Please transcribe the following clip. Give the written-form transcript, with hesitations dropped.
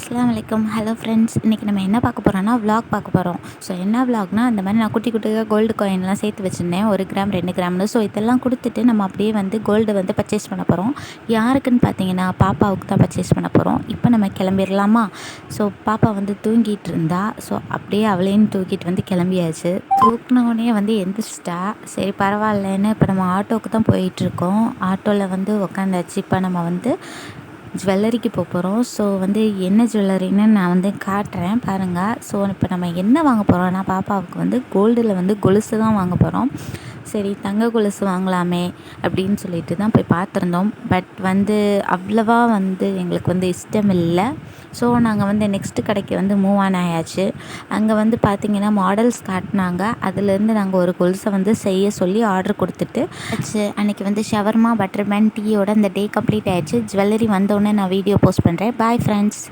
அஸ்ஸலாமு அலைக்கும். Hello friends, இன்றைக்கி நம்ம என்ன பார்க்க போகிறோன்னா விலாக் பார்க்க போகிறோம். ஸோ என்ன விலாக்னா, அந்த மாதிரி நான் குட்டி குட்டியாக கோல்டு காயின்லாம் சேர்த்து வச்சுருந்தேன், 1 கிராம் 2 கிராம்னு. ஸோ இதெல்லாம் கொடுத்துட்டு நம்ம அப்படியே வந்து கோல்டு வந்து பர்ச்சேஸ் பண்ண போகிறோம். யாருக்குன்னு பார்த்தீங்கன்னா பாப்பாவுக்கு தான் பர்ச்சேஸ் பண்ண போகிறோம். இப்போ நம்ம கிளம்பிடலாமா? ஸோ பாப்பா வந்து தூங்கிட்டு இருந்தா. ஸோ அப்படியே அவளையும் தூக்கிட்டு வந்து கிளம்பியாச்சு. தூக்கினோடனே வந்து எந்திரிச்சிட்டா. சரி பரவாயில்லன்னு இப்போ நம்ம ஆட்டோவுக்கு தான் போயிட்டுருக்கோம். ஆட்டோவில் வந்து உக்காந்தாச்சு. இப்போ நம்ம வந்து ஜுவல்லரிக்கு போகிறோம். ஸோ வந்து என்ன ஜுவல்லரின்னு நான் வந்து காட்டுறேன் பாருங்கள். ஸோ இப்போ நம்ம என்ன வாங்க போகிறோம்னா, பாப்பாவுக்கு வந்து கோல்டில் வந்து கொலுசு தான் வாங்க போகிறோம். சரி தங்க கொலுசு வாங்கலாமே அப்படின்னு சொல்லிட்டு தான் போய் பார்த்துருந்தோம். பட் வந்து அவ்வளவா வந்து எங்களுக்கு வந்து இஷ்டம் இல்லை. ஸோ நாங்கள் வந்து நெக்ஸ்ட்டு கடைக்கு வந்து மூவ் ஆன் ஆயாச்சு. அங்கே வந்து பார்த்திங்கன்னா மாடல்ஸ் காட்டினாங்க. அதுலேருந்து நாங்கள் ஒரு கொலுசை வந்து செய்ய சொல்லி ஆர்டர் கொடுத்துட்டு அன்றைக்கி வந்து ஷவர்மா பட்டர் பேன் டீயோட அந்த டே கம்ப்ளீட் ஆயிடுச்சு. ஜுவல்லரி வந்தோடனே நான் வீடியோ போஸ்ட் பண்ணுறேன். Bye friends.